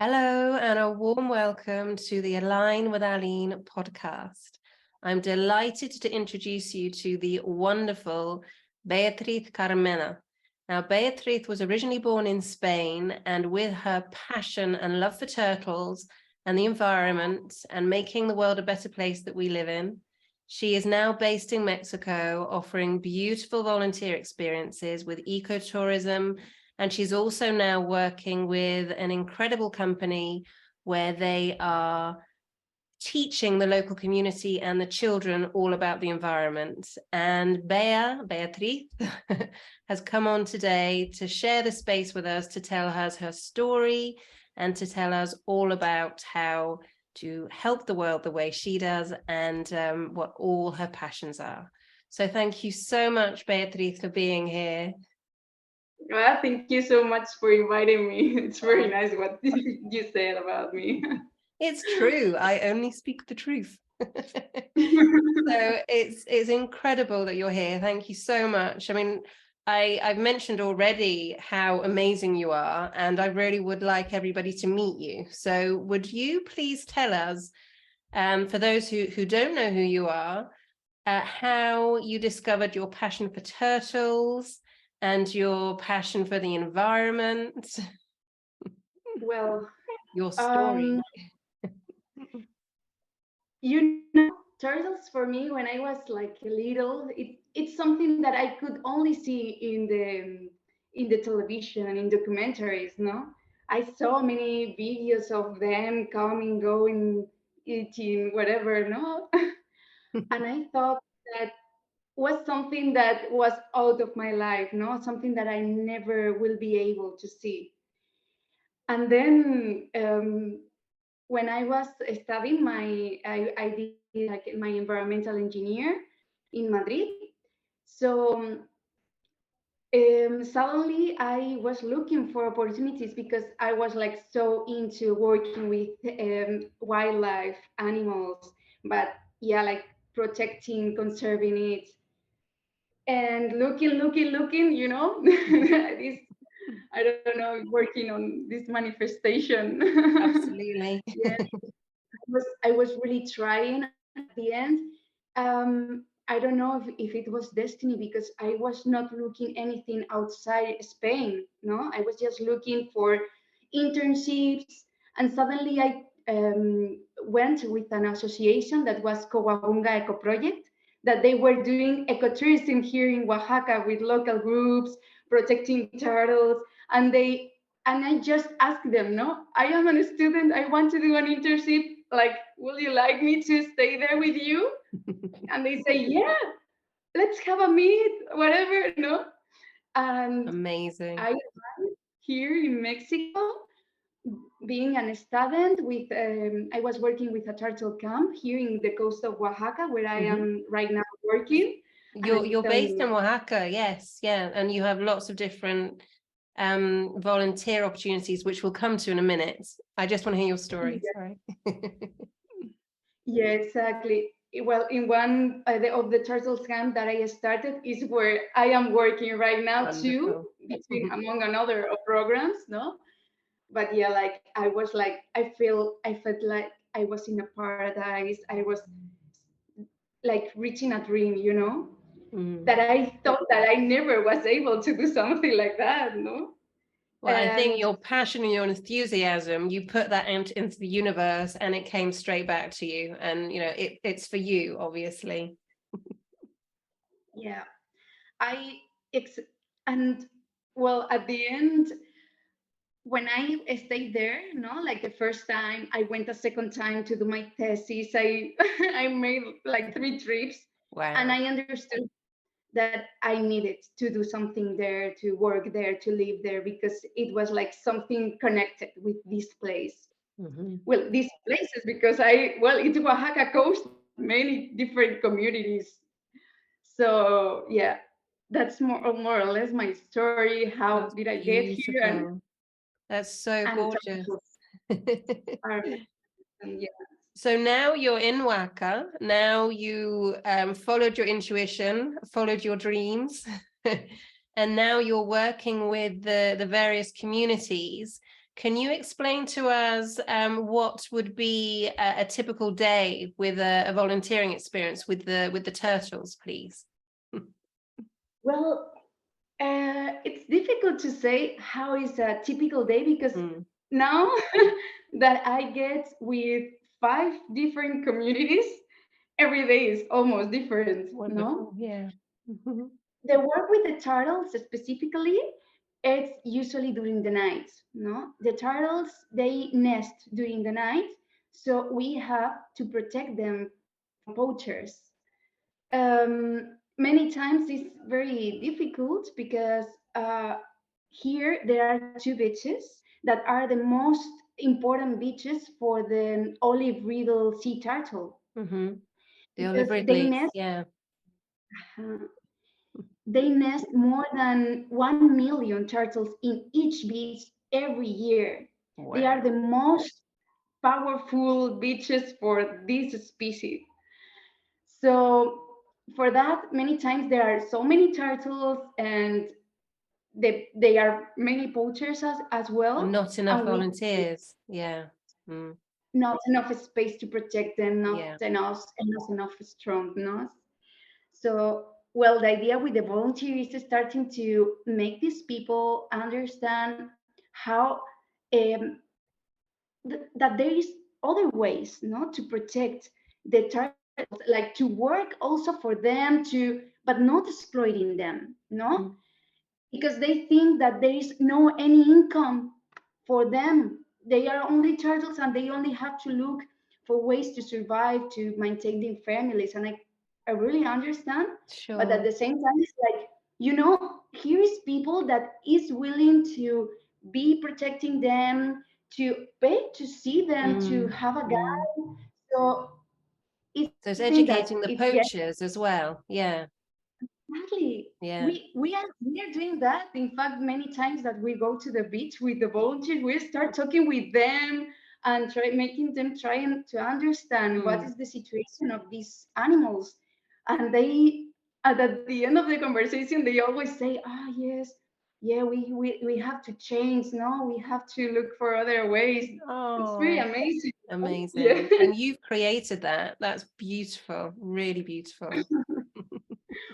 Hello, and a warm welcome to the Align with Aline podcast. I'm delighted to introduce you to the wonderful Beatriz Carmena. Now, Beatriz was originally born in Spain, and with her passion and love for turtles and the environment and making the world a better place that we live in, she is now based in Mexico, offering beautiful volunteer experiences with ecotourism. And she's also now working with an incredible company where they are teaching the local community and the children all about the environment. And Beatriz, has come on today to share the space with us, to tell us her story and to tell us all about how to help the world the way she does and what all her passions are. So thank you so much, Beatriz, for being here. Thank you so much for inviting me. It's very nice what you said about me. It's true. I only speak the truth. So it's incredible that you're here. Thank you so much. I mean, I've mentioned already how amazing you are, and I really would like everybody to meet you. So would you please tell us, for those who don't know who you are, how you discovered your passion for turtles and your passion for the environment? Well, Your story. turtles for me when I was like little, it's something that I could only see in the television and in documentaries. No, I saw many videos of them coming, going, eating, whatever. No, and I thought that was something that was out of my life. No, something that I never will be able to see. And then when I was studying I did like my environmental engineer in Madrid. So suddenly I was looking for opportunities because I was like so into working with wildlife, animals, but yeah, like protecting, conserving it, and looking, this, I don't know, working on this manifestation. Absolutely. Yeah, I was really trying at the end. I don't know if it was destiny because I was not looking anything outside Spain. No, I was just looking for internships, and suddenly I went with an association that was Coahuunga Eco Project, that they were doing ecotourism here in Oaxaca with local groups protecting turtles, and I just asked them, no, I am a student, I want to do an internship, like, will you like me to stay there with you? And they say, yeah, let's have a meet, whatever, no? And Amazing. I arrived here in Mexico, being an student with, I was working with a turtle camp here in the coast of Oaxaca, where I am right now working. You're based in Oaxaca, yes, yeah, and you have lots of different volunteer opportunities, which we'll come to in a minute. I just want to hear your story. Yeah, Sorry. yeah, exactly. Well, in one of the turtles camp that I started is where I am working right now too, Wonderful. between among another of programs, no? But yeah, like I felt like I was in a paradise. I was like reaching a dream, Mm. that I thought that I never was able to do something like that, no? Well, I think And your passion and your enthusiasm, you put that into the universe and it came straight back to you. And, it's for you, obviously. yeah, I ex- and well, at the end, when I stayed there, like the first time, I went a second time to do my thesis. I I made like 3 trips, and Wow. I understood that I needed to do something there, to work there, to live there, because it was like something connected with this place. Mhm. Well, these places, because it's Oaxaca coast, many different communities. So yeah, that's more or less my story. How That's did I get here? And beautiful. That's so and gorgeous. are, and yeah. So now you're in Waka. Now you followed your intuition, followed your dreams, and now you're working with the various communities. Can you explain to us what would be a typical day with a volunteering experience with the turtles, please? Well, it's difficult to say how is a typical day because now that I get with 5 different communities, every day is almost different. Wonderful, No, yeah. the work with the turtles specifically, it's usually during the night. No, the turtles they nest during the night, so we have to protect them from poachers. Many times it's very difficult because here there are 2 beaches that are the most important beaches for the olive riddle sea turtle The because olive ridleys, yeah. uh, they nest more than 1 million turtles in each beach every year. They are Wow. the most powerful beaches for this species. So for that, many times there are so many turtles and they are many poachers as And well. not enough And we volunteers, yeah. not enough space to protect them, Yeah. not enough strong, no? So, well, the idea with the volunteers is starting to make these people understand how that there is other ways, no, to protect the turtles, like to work also for them to, but not exploiting them, no, because they think that there is no any income for them. They are only turtles and they only have to look for ways to survive, to maintain their families. And I really understand. But at Sure. the same time, it's like, here is people that is willing to be protecting them, to pay to see them, to have a guide. So it's So it's something that educating the it's getting. poachers as well, yeah. Exactly. Yeah. We are doing that. In fact, many times that we go to the beach with the volunteers, we start talking with them and making them trying to understand what is the situation of these animals. And they at the end of the conversation, they always say, "Ah, yes, yeah, we have to change. No, we have to look for other ways." It's very Oh, amazing. Yeah. amazing. And you've created that. That's beautiful, really beautiful.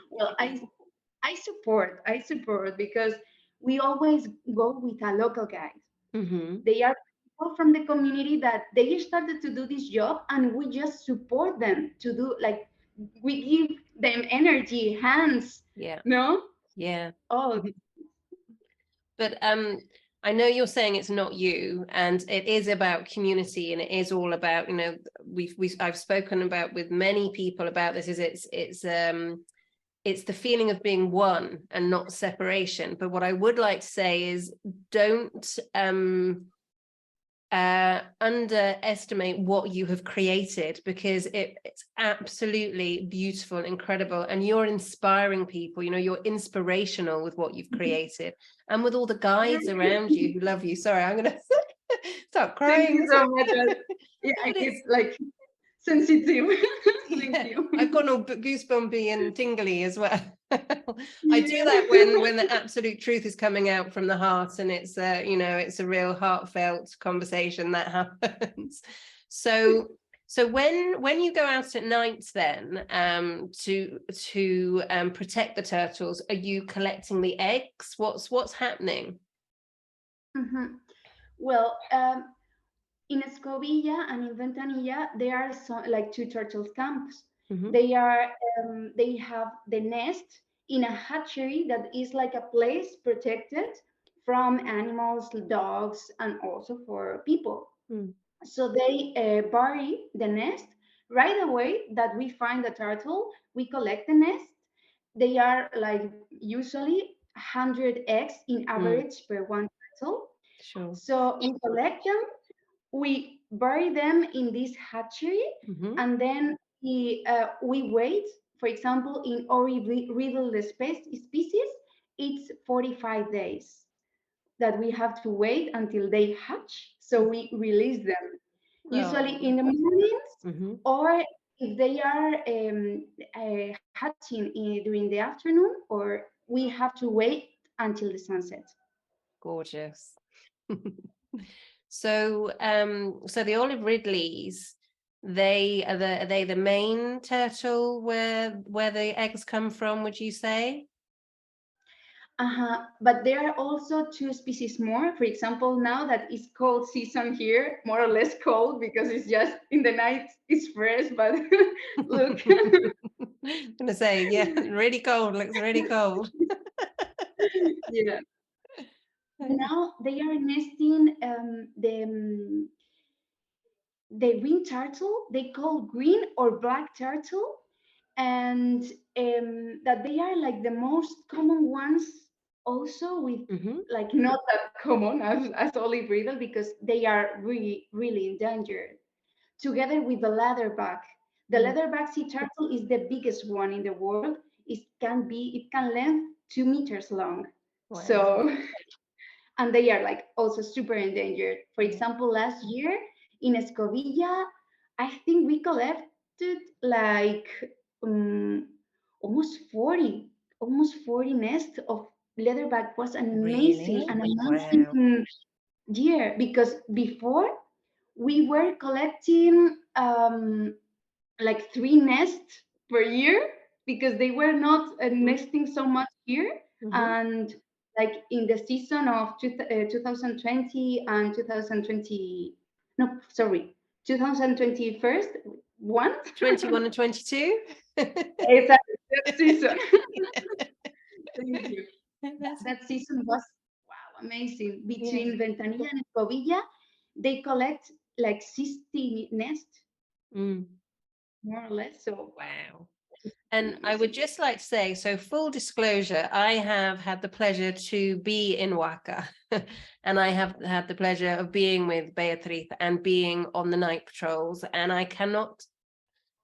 Well, I support because we always go with a local guide. They are people from the community that they started to do this job, and we just support them to do, like, we give them energy, hands, Yeah, no? yeah. Oh, But I know you're saying it's not you, and it is about community, and it is all about, I've spoken about with many people about this. It's the feeling of being one and not separation. But what I would like to say is, don't underestimate what you have created, because it's absolutely beautiful and incredible, and you're inspiring people. You're inspirational with what you've created, and with all the guides around you who love you. Sorry, I'm gonna start thank you crying. so much. Yeah, I But get it's like sensitive. Thank yeah, you. I've gone all goosebumpy and tingly as well. I do Yeah. that when the absolute truth is coming out from the heart, and it's it's a real heartfelt conversation that happens. So when you go out at night, then to protect the turtles, are you collecting the eggs? What's happening? Mhm. Well, in Escobilla and in Ventanilla, there are like 2 turtle camps. They have the nest in a hatchery that is like a place protected from animals, dogs, and also for people. So they bury the nest right away that we find the turtle. We collect the nest. They are like usually 100 eggs in average per one turtle. Sure. So we collect them, we bury them in this hatchery, and then we wait. For example, in riddle species, it's 45 days that we have to wait until they hatch. So we release them, usually Oh. in the mornings, or if they are hatching during the afternoon, or we have to wait until the sunset. Gorgeous. So, so the olive ridleys, are they the main turtle where the eggs come from, would you say? But there are also two species more. For example, now that it's cold season here, more or less cold because it's just in the night, it's fresh, but look. I'm gonna say, yeah, really cold, looks really cold. Yeah. Now they are nesting the green turtle, they call green or black turtle, and that they are like the most common ones also with like not that common as olive brittle because they are really, really endangered. Together with the leatherback. The leatherback sea turtle is the biggest one in the world. It can length 2 meters long. Wow. So and they are like also super endangered. For example, last year in Escovilla, I think we collected like um, almost 40, almost 40 nests of leatherback. Was Really? an Wow. amazing year because before we were collecting like 3 nests per year because they were not nesting so much here. And like in the season of 2020 and 2020, no, sorry, 2021 one. 21 and 22. Exactly, that season. Thank you. That season was wow, amazing. Between Ventanilla and Escovilla, they collect like 60 nests, more or less. So Wow. And I would amazing. just like to say, so full disclosure, I have had the pleasure to be in Waka and I have had the pleasure of being with Beatriz and being on the night patrols. And I cannot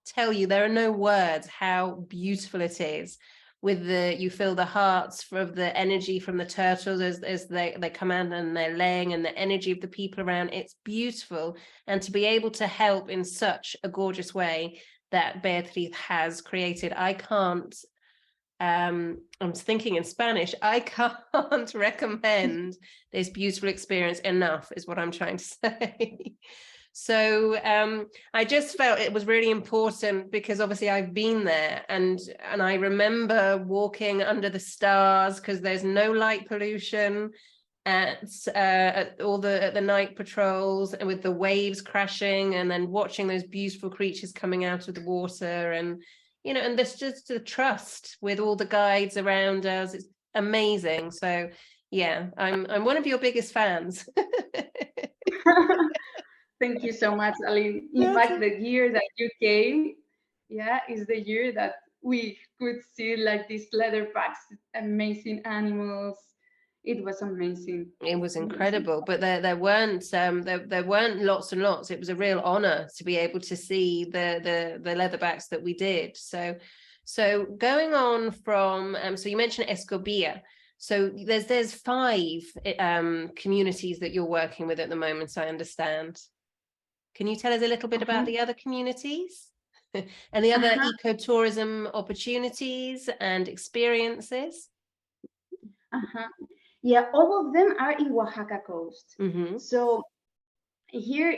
tell you, there are no words how beautiful it is. With you feel the hearts of the energy from the turtles as they come out and they're laying, and the energy of the people around. It's beautiful. And to be able to help in such a gorgeous way that Beatriz has created, I can't, I'm thinking in Spanish, I can't recommend this beautiful experience enough, is what I'm trying to say. So I just felt it was really important because obviously I've been there, and I remember walking under the stars because there's no light pollution at all the night patrols, and with the waves crashing and then watching those beautiful creatures coming out of the water, and and there's just the trust with all the guides around us. It's amazing. So yeah, I'm one of your biggest fans. Thank you so much, Aline. In fact, the year that you came, yeah, is the year that we could see like these leatherbacks, amazing animals. It was amazing. It was Amazing. incredible, but there weren't there weren't lots and lots. It was a real honor to be able to see the leatherbacks that we did. So going on from so you mentioned Escobilla. So there's 5 communities that you're working with at the moment, I understand. Can you tell us a little bit about the other communities and the other ecotourism opportunities and experiences? Yeah, all of them are in Oaxaca coast. Mm-hmm. So here,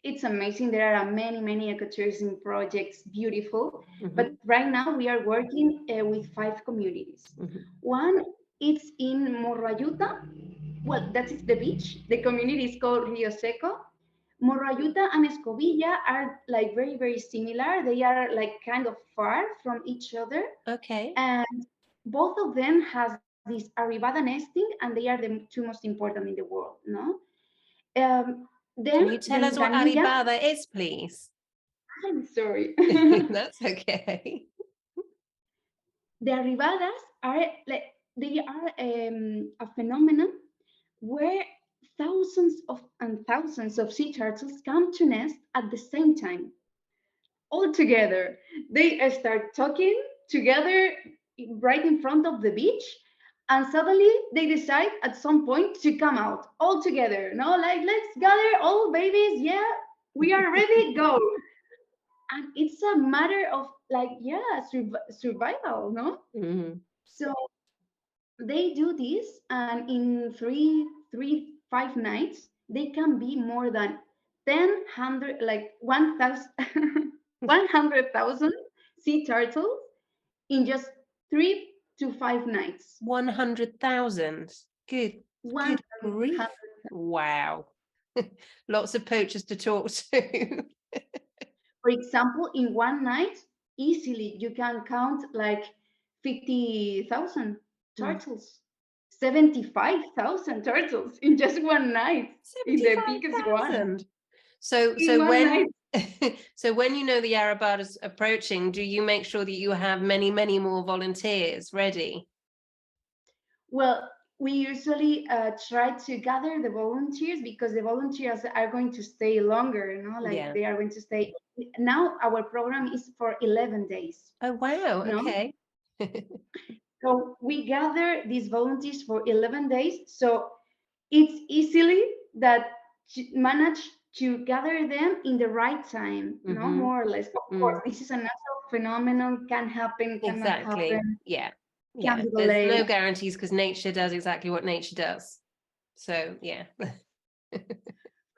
it's amazing. There are many ecotourism projects, beautiful. But right now we are working with 5 communities. One, it's in Morrayuta. Well, that is the beach. The community is called Rio Seco. Morrayuta and Escovilla are like very similar. They are like kind of far from each other. Okay. And both of them has this arribada nesting, and they are the 2 most important in the world, no? Then Can you tell us what Ventanilla. arribada is, please? I'm sorry. That's okay. The arribadas are like they are a phenomenon where thousands of sea turtles come to nest at the same time, all together. They start talking together right in front of the beach, and suddenly they decide at some point to come out all together. No, like let's gather all babies. Yeah, we are ready. Go. And it's a matter of like survival, no? So they do this, and in 5 nights, they can be more than 100, like 1,000, 100,000 sea turtles in just 3 to 5 nights. 100,000. Good 100. grief. Wow. Lots of poachers to talk to. For example, in one night, easily you can count like 50,000 turtles, 75,000 turtles in just one night, in the biggest one. 75,000. So In one night. so when you know the Arabada's approaching, do you make sure that you have many, many more volunteers ready? Well, we usually try to gather the volunteers because the volunteers are going to stay longer, you know, like Yeah. they are going to stay. Now our program is for 11 days. Oh, wow. No? Okay. So we gather these volunteers for 11 days. So it's easily that manage to gather them in the right time, no, more or less. Of course, this is a natural phenomenon, can happen, cannot Exactly. happen. Yeah. Can Yeah. be There's delayed. no guarantees because nature does exactly what nature does. So yeah. For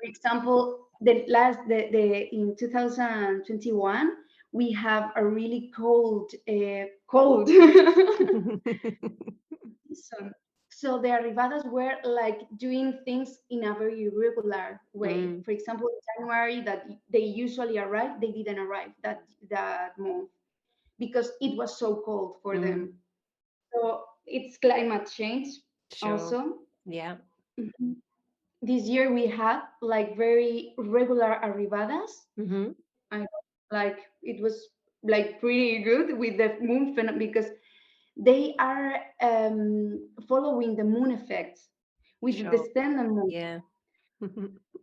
example, in 2021, we have a really cold season. So the arribadas were like doing things in a very irregular way. For example, in January that they usually arrive, they didn't arrive that month because it was so cold for them. So it's climate change also. Yeah. Mhm. This year we had like very regular arribadas. I know, like it was like pretty good with the moon phenomenon because they are following the moon effect with the descendant moon. Yeah.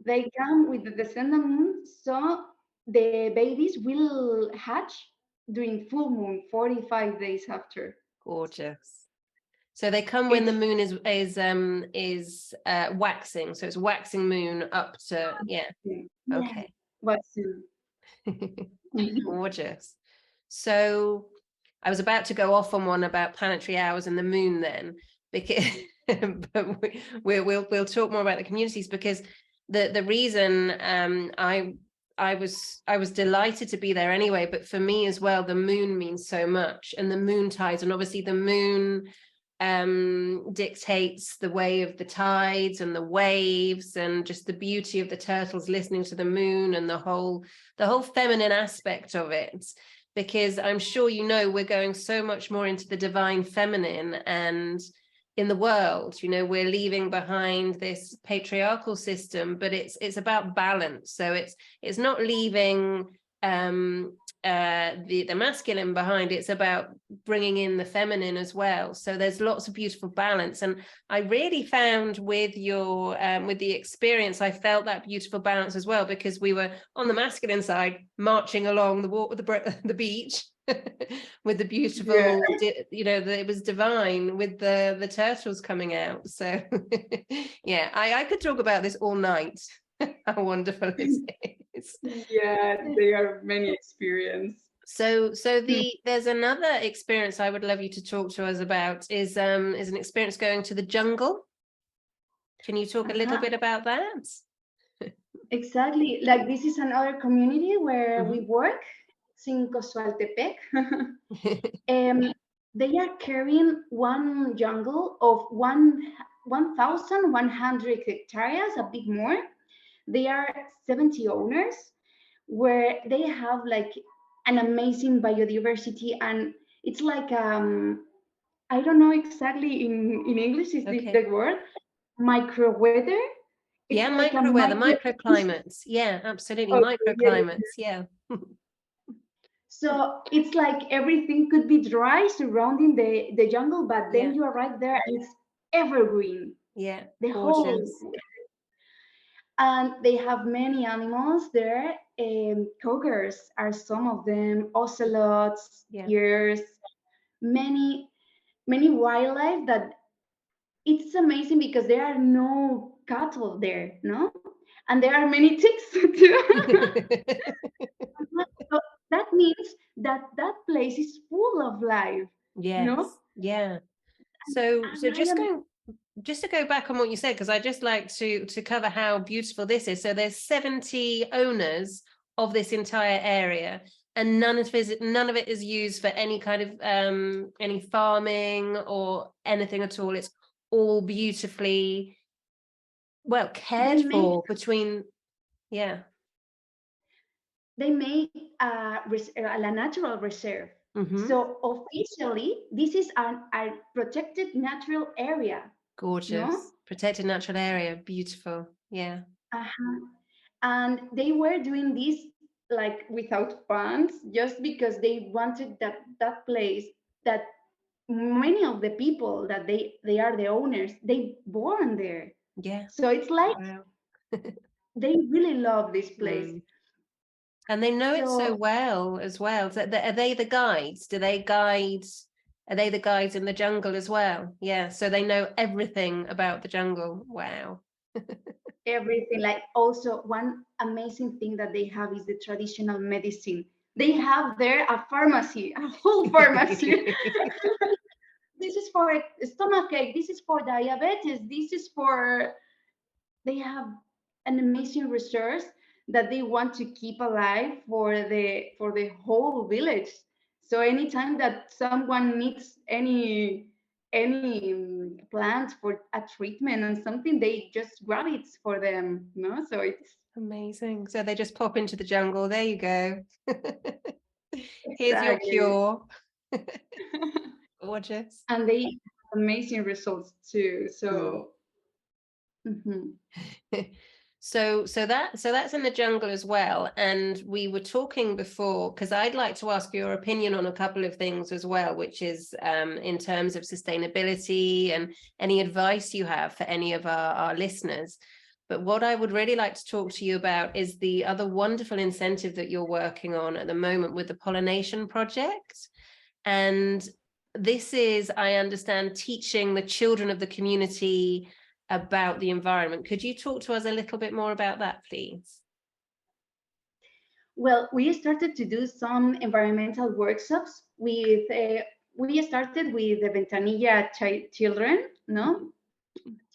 They come with the descendant moon, so the babies will hatch during full moon, 45 days after. Gorgeous. So they come when the moon is waxing. So it's waxing moon up to Okay. Waxing. Gorgeous. So I was about to go off on one about planetary hours and the moon then, because but we'll talk more about the communities because the reason I was delighted to be there anyway, but for me as well, the moon means so much, and the moon tides, and obviously the moon dictates the way of the tides and the waves and just the beauty of the turtles listening to the moon and the whole feminine aspect of it, because I'm sure you know we're going so much more into the divine feminine, and in the world, you know, we're leaving behind this patriarchal system, but it's about balance. So it's not leaving the masculine behind. It's about bringing in the feminine as well. So there's lots of beautiful balance, and I really found with your with the experience, I felt that beautiful balance as well, because we were on the masculine side marching along the walk with the beach with the beautiful you know, it was divine with the turtles coming out. So yeah, I could talk about this all night. How wonderful it is. Yeah, they are many experience. So there's another experience I would love you to talk to us about is an experience going to the jungle. Can you talk a little bit about that? Exactly. Like this is another community where we work. It's in Cozualtepec. They are carrying one jungle of 1,100 hectares, a bit more. They are 70 owners where they have like an amazing biodiversity, and it's like I don't know exactly in English is this the word, micro weather. Yeah, like micro weather, microclimates. Yeah, absolutely. Microclimates. Yeah. So it's like everything could be dry surrounding the jungle, but then you arrive there and it's evergreen. Yeah, the gorgeous. whole. And they have many animals there. Cougars are some of them, ocelots, deers, many wildlife that it's amazing because there are no cattle there, no? And there are many ticks too. So that means that place is full of life. Yes. No? Yeah. So just just to go back on what you said, because I just like to cover how beautiful this is. So there's 70 owners of this entire area, and none of it is used for any kind of any farming or anything at all. It's all beautifully well cared for between, yeah. They make a natural reserve. Mm-hmm. So officially, this is a protected natural area. Gorgeous. No? Protected natural area. Beautiful. Yeah. Uh-huh. And they were doing this like without funds, just because they wanted that place that many of the people that they are the owners, they born there. Yeah. So it's like wow. they really love this place. And they know it so well as well. So are they the guides? Are they the guides in the jungle as well? Yeah. So they know everything about the jungle. Wow. Everything. Like, also one amazing thing that they have is the traditional medicine. They have there a pharmacy, a whole pharmacy. This is for stomachache, this is for diabetes, this is for, they have an amazing resource that they want to keep alive for the whole village. So anytime that someone needs any plant for a treatment and something, they just grab it for them. No, so it's amazing. So they just pop into the jungle. There you go. Here's your exactly. cure. Gorgeous. And they have amazing results too. So So that's in the jungle as well. And we were talking before, because I'd like to ask your opinion on a couple of things as well, which is in terms of sustainability and any advice you have for any of our listeners. But what I would really like to talk to you about is the other wonderful incentive that you're working on at the moment with the pollination project. And this is, I understand, teaching the children of the community about the environment. Could you talk to us a little bit more about that, please? Well, we started to do some environmental workshops with, we started with the Ventanilla children, no?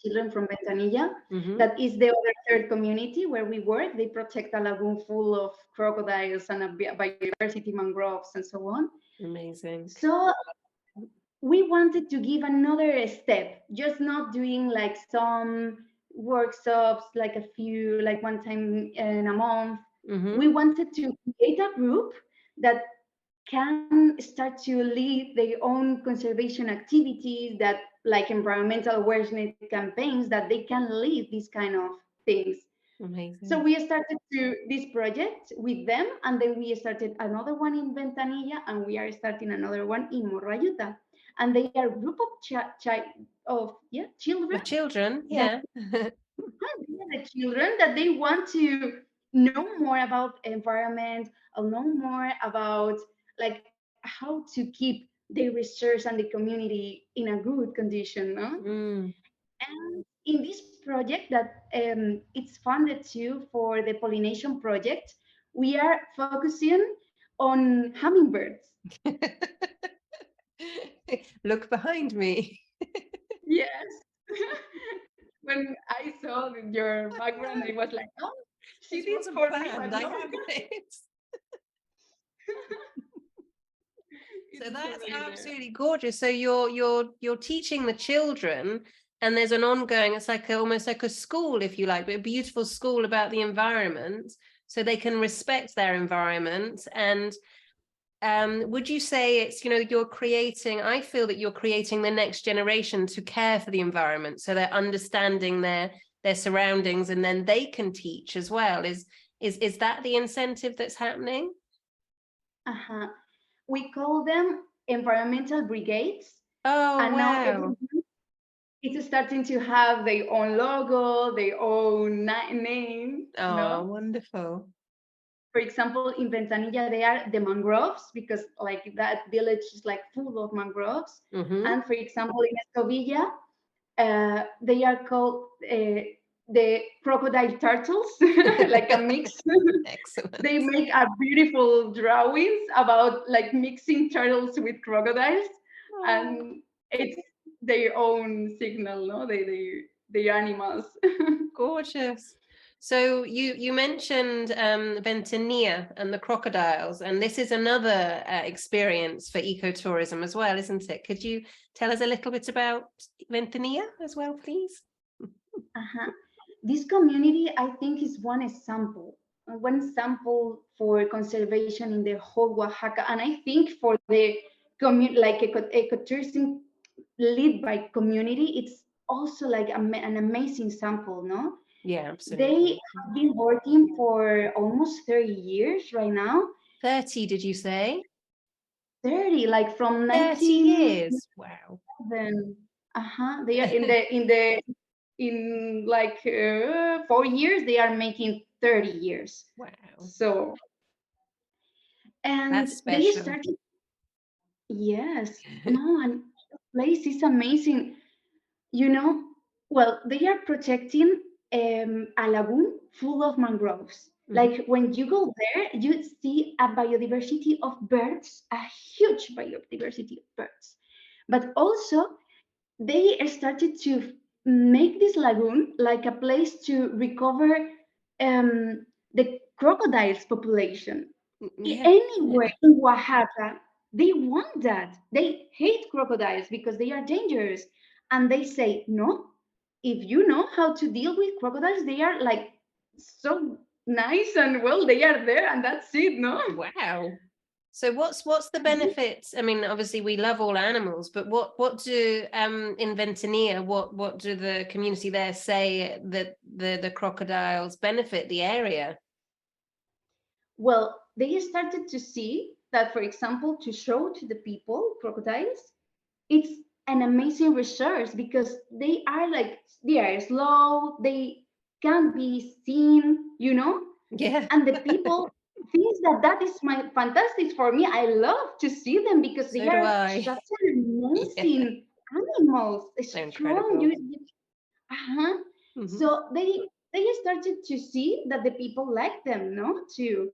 Children from Ventanilla. That is the other third community where we work. They protect a lagoon full of crocodiles and a biodiversity, mangroves, and so on. Amazing. So we wanted to give another step, just not doing like some workshops, like a few, like one time in a month. We wanted to create a group that can start to lead their own conservation activities, that like environmental awareness campaigns, that they can lead these kind of things. Amazing. So we started this project with them, and then we started another one in Ventanilla, and we are starting another one in Morrayuta. And they are a group of children. Children, yeah. The children that they want to know more about environment, or know more about like how to keep the research and the community in a good condition, no? And in this project that it's funded too for the pollination project, we are focusing on hummingbirds. Look behind me. Yes. When I saw your background, I was like, oh, she did for me, but no. So that's absolutely gorgeous. So you're teaching the children, and there's an ongoing, it's like almost like a school, if you like, but a beautiful school about the environment, so they can respect their environment. And would you say it's, you're creating, I feel that you're creating the next generation to care for the environment, so they're understanding their surroundings, and then they can teach as well. Is that the incentive that's happening? We call them environmental brigades. Oh, and wow. Now it's starting to have their own logo, their own name. Oh, no? Wonderful. For example, in Ventanilla, they are the mangroves, because like that village is like full of mangroves. And for example, in Escovilla, they are called the crocodile turtles, like a mix. Excellent. They make a beautiful drawings about like mixing turtles with crocodiles. And it's their own signal, no? The animals. Gorgeous. So you mentioned Ventanilla and the crocodiles, and this is another experience for ecotourism as well, isn't it? Could you tell us a little bit about Ventanilla as well, please? Uh-huh. This community, I think, is one sample for conservation in the whole Oaxaca, and I think for the like ecotourism led by community, it's also like an amazing sample, no? Yeah, They absolutely. have been working for almost 30 years right now. 30, did you say? 30, like from 30 years. Wow. 1997. They are in like 4 years, they are making 30 years. Wow. So, and That's they special. started, yes, no, and the place is amazing. You know, well, they are protecting a lagoon full of mangroves. Mhm. Like when you go there, you see a biodiversity of birds, a huge biodiversity of birds. But also, they started to make this lagoon like a place to recover the crocodiles population. Yeah. Anywhere in Oaxaca, they want that. They hate crocodiles because they are dangerous. And they say, no, if you know how to deal with crocodiles, they are like so nice and well, they are there and that's it, no? Wow. So what's the benefits? I mean, obviously we love all animals, but what do in Ventanilla, what do the community there say that the crocodiles benefit the area? Well, they started to see that, for example, to show to the people crocodiles, it's an amazing resource because they are slow, they can't be seen, you know, Yeah. and the people think that that is my fantastic for me. I love to see them because they So do are I. such an Yeah, amazing animals, they're strong. incredible. Uh-huh. Mhm. So they started to see that the people like them, no, too.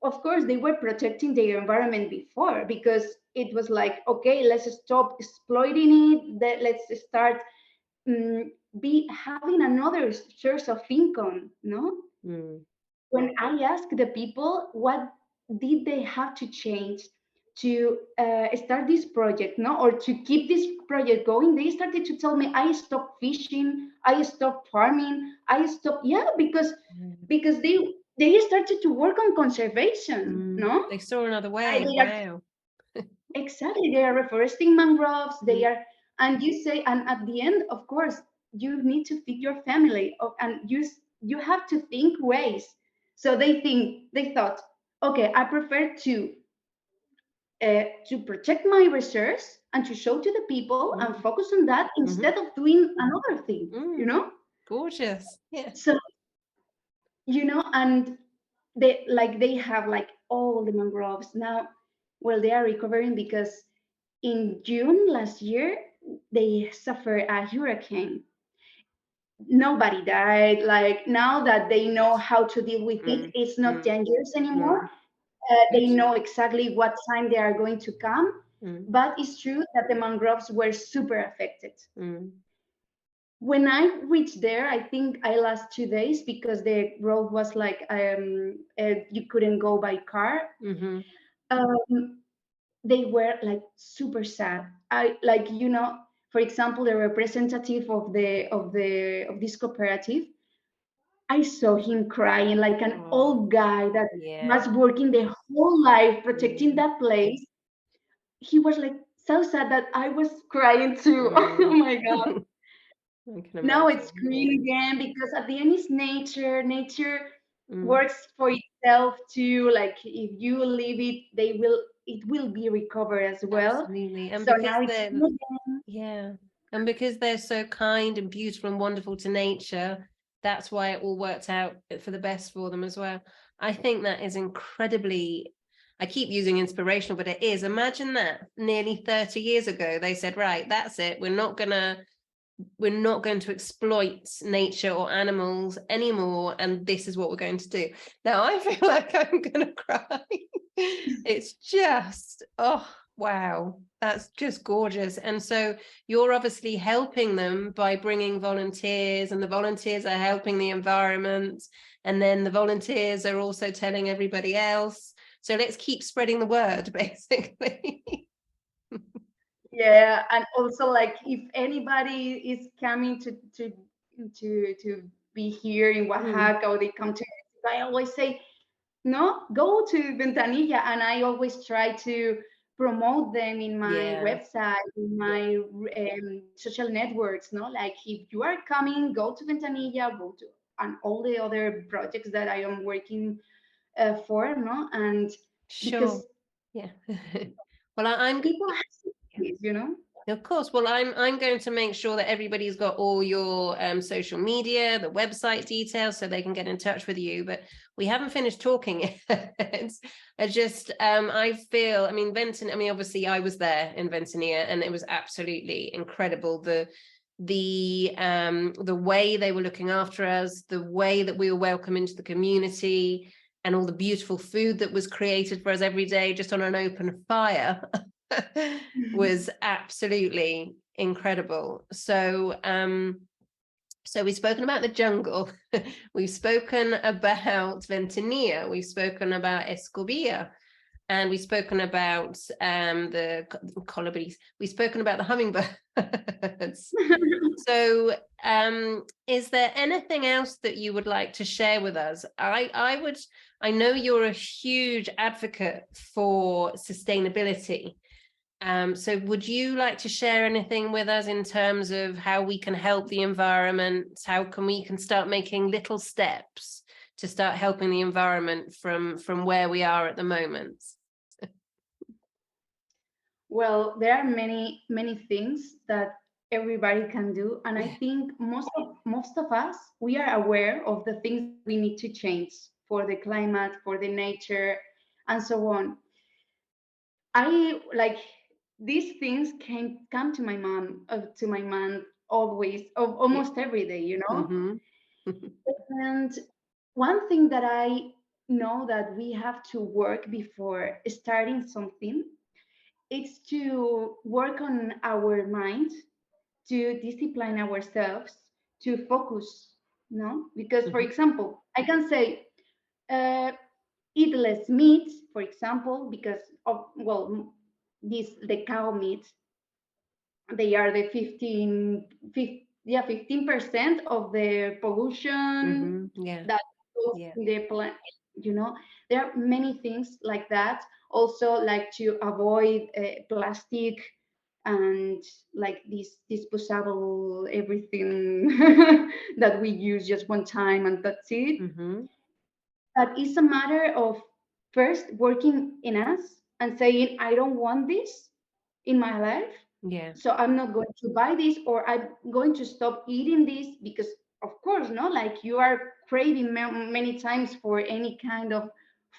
Of course, they were protecting their environment before because it was like, okay, let's stop exploiting it. Let's start um, be having another source of income. No, Mm. when I asked the people what did they have to change to start this project, no, or to keep this project going, they started to tell me, I stopped fishing, I stopped farming, I stopped, yeah, because they started to work on conservation, Mm. no. They saw another way. They are Wow. exactly, they are reforesting mangroves, they Mm. are, and you say, and at the end, of course, you need to feed your family, and you have to think ways. So they thought, okay, I prefer to protect my research and to show to the people and Mm. focus on that Mhm. instead of doing another thing, you Mm. know. Gorgeous. Yeah. So and they have like all the mangroves now. Well, they are recovering because in June last year they suffered a hurricane. Nobody died. Like now that they know Good. how to deal with it, Mm. it's not Mm. dangerous anymore. Mm. They Good. know exactly what time they are going to come. Mm. But it's true that the mangroves were super affected. Mm. When I reached there, I think I last 2 days because the road was like you couldn't go by car. Mhm. Um, they were like super sad. I like for example, the representative of this cooperative. I saw him crying like an Oh, old guy that yeah. was working the whole life protecting Mm. that place. He was like so sad that I was crying too. Oh Mm. my God. I can Now it's imagine. Yeah. green again because at the end it's nature. Nature Mm. works for itself too. Like if you leave it, it will be recovered as well. Absolutely. And So because now it's they're, green. yeah, and because they're so kind and beautiful and wonderful to nature, that's why it all worked out for the best for them as well. I think that is incredibly, I keep using inspirational, but it is. Imagine that nearly 30 years ago, they said, right, that's it. We're not going to exploit nature or animals anymore, and this is what we're going to do. Now I feel like I'm gonna cry. It's just, oh, Wow, that's just gorgeous. And so you're obviously helping them by bringing volunteers, and the volunteers are helping the environment, and then the volunteers are also telling everybody else. So let's keep spreading the word, basically. Yeah, and also like if anybody is coming to be here in Oaxaca or they come to, I always say, no, go to Ventanilla, and I always try to promote them in my Yeah, website, in my social networks. No, like if you are coming, go to Ventanilla, go to and all the other projects that I am working for. No, and sure. because Yeah. Well, I'm people have to see it, you know. Of course. Well, I'm going to make sure that everybody's got all your social media, the website details, so they can get in touch with you. But we haven't finished talking yet. I feel, I mean, obviously I was there in Ventanilla, and it was absolutely incredible. The way they were looking after us, the way that we were welcome into the community, and all the beautiful food that was created for us every day, just on an open fire. Was absolutely incredible. So we've spoken about the jungle, we've spoken about Ventanilla, we've spoken about Escobilla, and we've spoken about the colibris, we've spoken about the hummingbirds. So is there anything else that you would like to share with us? I know you're a huge advocate for sustainability. So would you like to share anything with us in terms of how we can help the environment? How can we start making little steps to start helping the environment from where we are at the moment? Well, there are many things that everybody can do, and I think most of us, we are aware of the things we need to change for the climate, for the nature, and so on. I like these things come to my mind always, of almost every day, you know. Mm-hmm. And one thing that I know that we have to work before starting something, it's to work on our mind, to discipline ourselves, to focus. No, because for example, I can say uh, eat less meat, for example, because of, well, the cow meat, they are the 15% of the pollution Mm-hmm. Yeah. that goes Yeah. in the plant. You know, there are many things like that. Also, like to avoid plastic and like this disposable everything that we use just one time and that's it. Mm-hmm. But it's a matter of first working in us and saying, I don't want this in my life. Yeah. So I'm not going to buy this, or I'm going to stop eating this because, of course, no, like you are craving many times for any kind of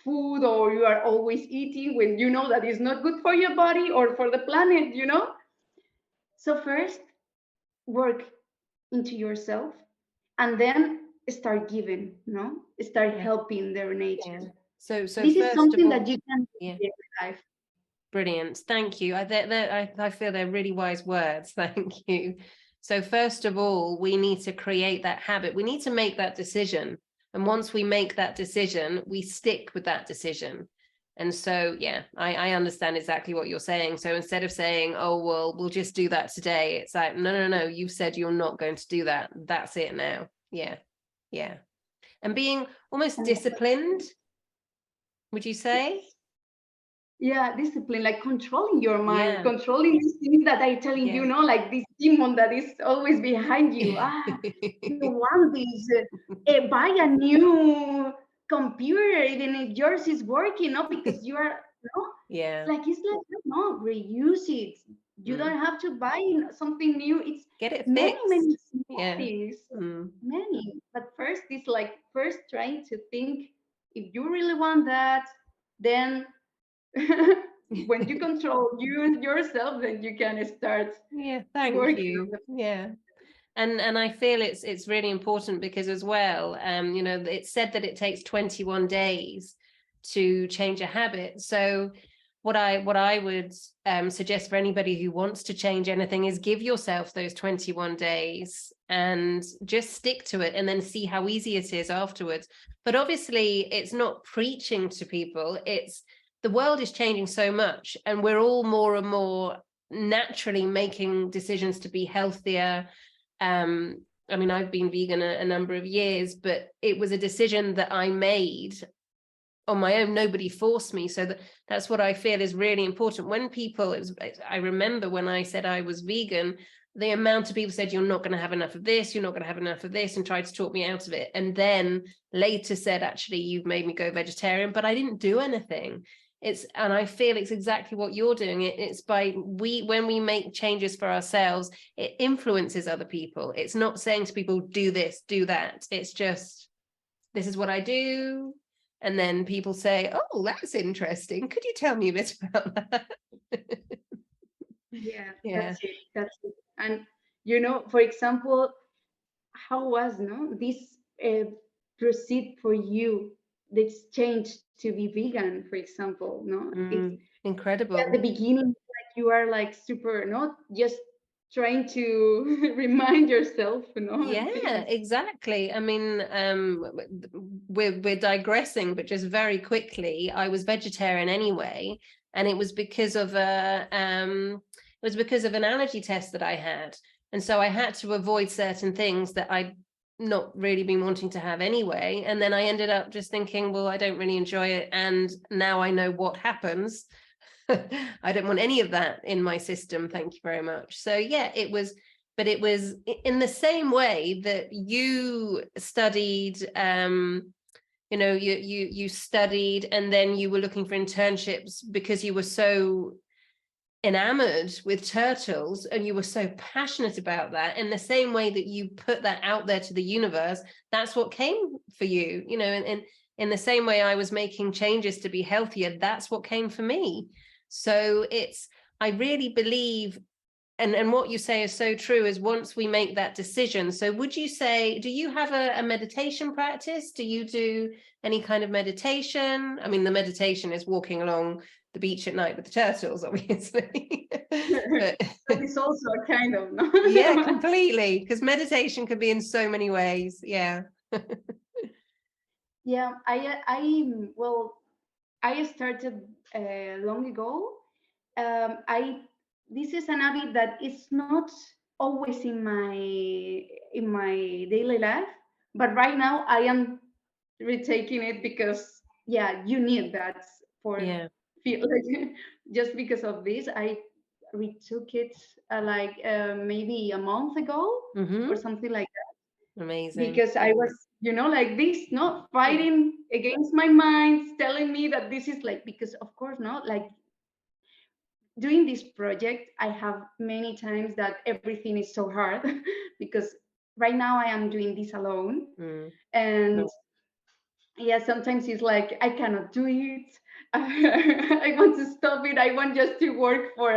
food, or you are always eating when you know that it's not good for your body or for the planet, you know? So first, work into yourself and then start giving, no? Start Yeah. helping their Yeah. nature. So This is first of something that all, you can do yeah. in your life. Brilliant. Thank you. I feel they're really wise words. Thank you. So first of all, we need to create that habit. We need to make that decision. And once we make that decision, we stick with that decision. And so, yeah, I understand exactly what you're saying. So instead of saying, oh, well, we'll just do that today, it's like, no, you said you're not going to do that. That's it now. Yeah. Yeah. And being almost disciplined, would you say? Yeah, discipline, like controlling your mind, Yeah. controlling these things that I telling you, Yeah. know, like this demon that is always behind you. You want this, buy a new computer, even if yours is working, no, because you are, no, Yeah. like it's like, no, reuse it. You Mm. don't have to buy something new. It's Get it many fixed. small Yeah. things, Mm. many. But first, it's like first trying to think if you really want that, then when you control yourself, then you can start Yeah, thank working on you. the. Yeah. And I feel it's really important because as well, it's said that it takes 21 days to change a habit. So what I would suggest for anybody who wants to change anything is give yourself those 21 days and just stick to it, and then see how easy it is afterwards. But obviously it's not preaching to people. It's, the world is changing so much, and we're all more and more naturally making decisions to be healthier. I mean, I've been vegan a number of years, but it was a decision that I made on my own. Nobody forced me. So that's what I feel is really important. When people, I remember when I said I was vegan, the amount of people said, you're not going to have enough of this, you're not going to have enough of this, and tried to talk me out of it. And then later said, actually, you've made me go vegetarian, but I didn't do anything. And I feel it's exactly what you're doing. It's when we make changes for ourselves, it influences other people. It's not saying to people, do this, do that. It's just, this is what I do. And then people say, oh, that's interesting. Could you tell me a bit about that? Yeah, Yeah. That's it. And, for example, how was this proceed for you, this change to be vegan, for example? It's Incredible. at the beginning, like you are like super, not just trying to remind yourself, Yeah, exactly. I mean, we're digressing, but just very quickly, I was vegetarian anyway, and it was because of an allergy test that I had, and so I had to avoid certain things that I'd not really been wanting to have anyway. And then I ended up just thinking, well, I don't really enjoy it, and now I know what happens. I don't want any of that in my system. Thank you very much. So yeah, it was in the same way that you studied, you studied, and then you were looking for internships because you were so enamored with turtles and you were so passionate about that. In the same way that you put that out there to the universe, that's what came for you, and in the same way I was making changes to be healthier, that's what came for me. So I really believe, and what you say is so true, is once we make that decision. So would you say, do you have a meditation practice? Do you do any kind of meditation? I mean, the meditation is walking along the beach at night with the turtles, obviously. But it's also a kind of, no? Yeah, completely, because meditation can be in so many ways. Yeah. Yeah, I started long ago. This is an habit that is not always in my daily life, but right now I am retaking it because you need that for Yeah. feel like just because of this I retook it maybe a month ago or something like that, Amazing. because I was like this, not fighting against my mind, telling me that this is like, because of course not, like doing this project I have many times that everything is so hard because right now I am doing this alone. And sometimes it's like I cannot do it. I want to stop it. I want just to work for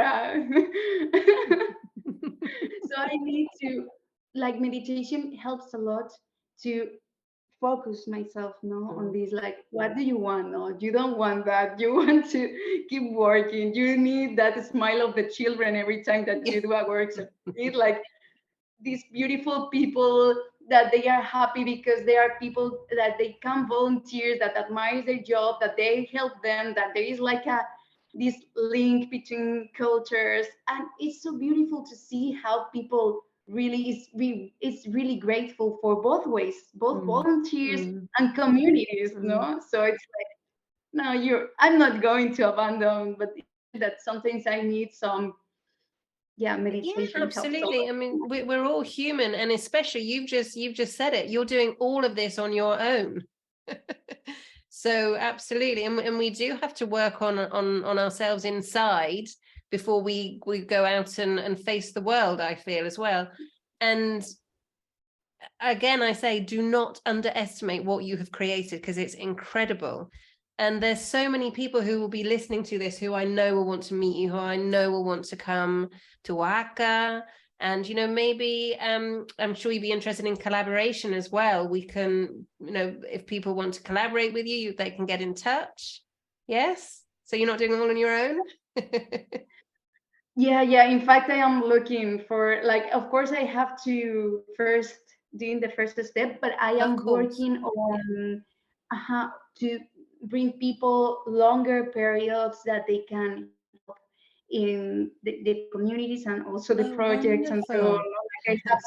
so I need to, like, meditation helps a lot to focus myself on this, like, what do you want? No, you don't want that. You want to keep working. You need that smile of the children every time that you do a work. So you need like these beautiful people that they are happy because they are people that they come volunteers, that admire their job, that they help them, that there is like this link between cultures. And it's so beautiful to see how people really it's really grateful for both ways, both volunteers and communities. So it's like, no, I'm not going to abandon, but that sometimes I need some meditation helps a lot. Absolutely. I mean, we're all human, and especially you've just said it. You're doing all of this on your own. So absolutely, and we do have to work on ourselves inside before we go out and face the world, I feel, as well. And again, I say, do not underestimate what you have created, because it's incredible. And there's so many people who will be listening to this who I know will want to meet you, who I know will want to come to Oaxaca. And, maybe I'm sure you'd be interested in collaboration as well. We can, if people want to collaborate with you, they can get in touch. Yes? So you're not doing it all on your own? Yeah. In fact, I am looking for, like, of course, I have to first doing the first step, but I Of am course. working on to bring people longer periods that they can help in the communities and also the Oh, projects and so on. wonderful. Like, I have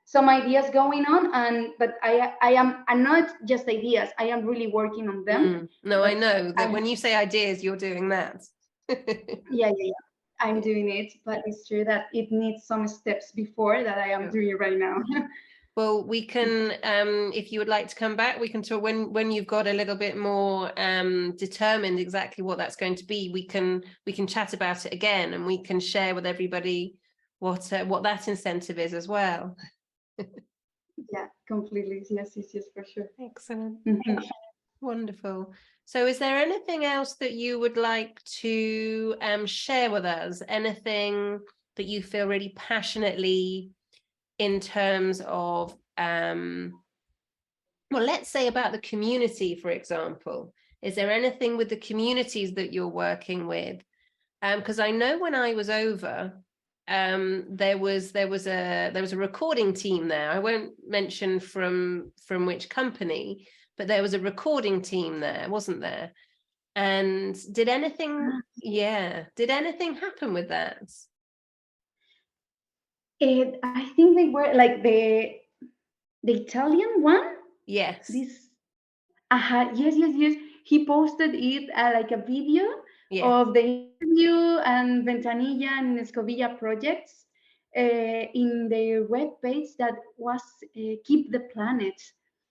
some ideas going on, and but I'm not just ideas. I am really working on them. No, I But know that I when you say ideas, you're doing that. yeah. I'm doing it, but it's true that it needs some steps before that I am Sure. doing right now. Well, we can, if you would like to come back, we can talk when you've got a little bit more determined exactly what that's going to be. We can chat about it again, and we can share with everybody what that incentive is as well. Yeah, completely. Yes, for sure. Excellent. Mhm. Wonderful. So is there anything else that you would like to share with us? Anything that you feel really passionately in terms of, well, let's say about the community, for example. Is there anything with the communities that you're working with? Because I know when I was over, there was a recording team there. I won't mention from which company, but there was a recording team there, wasn't there? And did anything happen with that? I think they were like the Italian one. Yes. This, yes. He posted it like a video Yes. of the interview and Ventanilla and Escovilla projects in their web page that was Keep the Planet.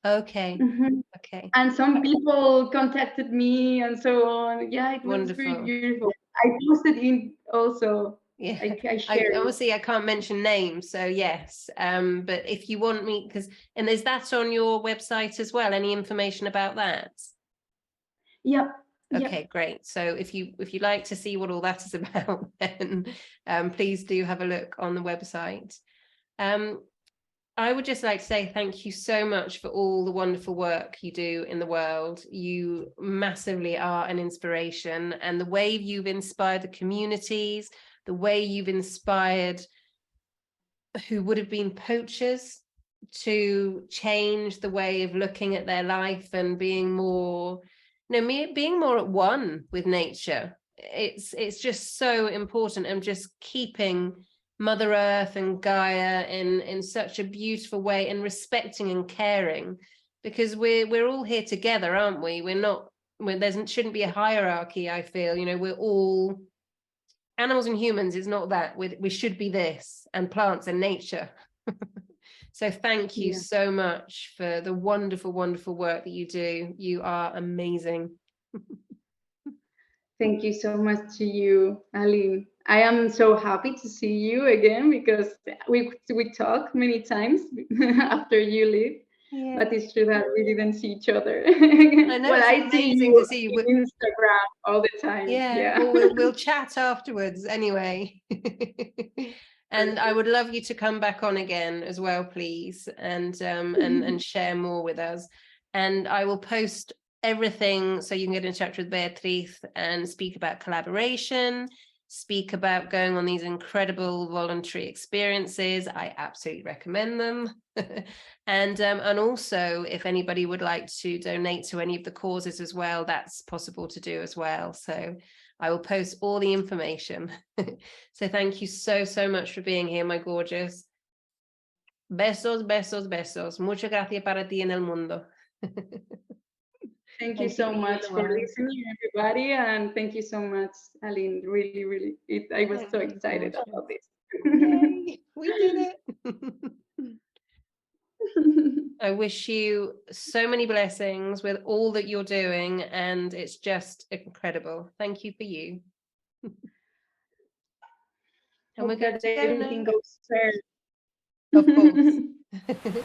Okay. Mhm. Okay. And some people contacted me and so on. Yeah, it was very Wonderful. beautiful. I posted in also. Yeah. I I shared. obviously I can't mention names, so yes. But if you want me, and is that on your website as well? Any information about that? Yep. Okay, great. So if you like to see what all that is about, then please do have a look on the website. I would just like to say thank you so much for all the wonderful work you do in the world. You massively are an inspiration, and the way you've inspired the communities, the way you've inspired who would have been poachers to change the way of looking at their life and being more, being more at one with nature. It's just so important, and just keeping Mother Earth and Gaia in such a beautiful way, and respecting and caring, because we're all here together, aren't we? We're not, there shouldn't be a hierarchy. I feel, we're all animals and humans. Is not that we should be this, and plants and nature. So thank you so much for the wonderful work that you do. You are amazing. Thank you so much to you, Aline. I am so happy to see you again because we talked many times after you leave. Yeah. But it's true that we didn't see each other. I know, Well, it's I see amazing you to see you. on Instagram all the time. Yeah, Yeah. well, we'll chat afterwards anyway. And I would love you to come back on again as well, please, and and share more with us. And I will post everything so you can get in touch with Beatriz and speak about collaboration, speak about going on these incredible voluntary experiences. I absolutely recommend them. And also, if anybody would like to donate to any of the causes as well, that's possible to do as well. So I will post all the information. So thank you so much for being here, my gorgeous. Besos, besos, besos. Muchas gracias para ti en el mundo. Thank you so much for listening, everybody, and thank you so much, Aline. Really, I was so excited about this. Yay, we did it. I wish you so many blessings with all that you're doing, and it's just incredible. Thank you for you. And we're Hope going that to go now. everything goes fair. Of course.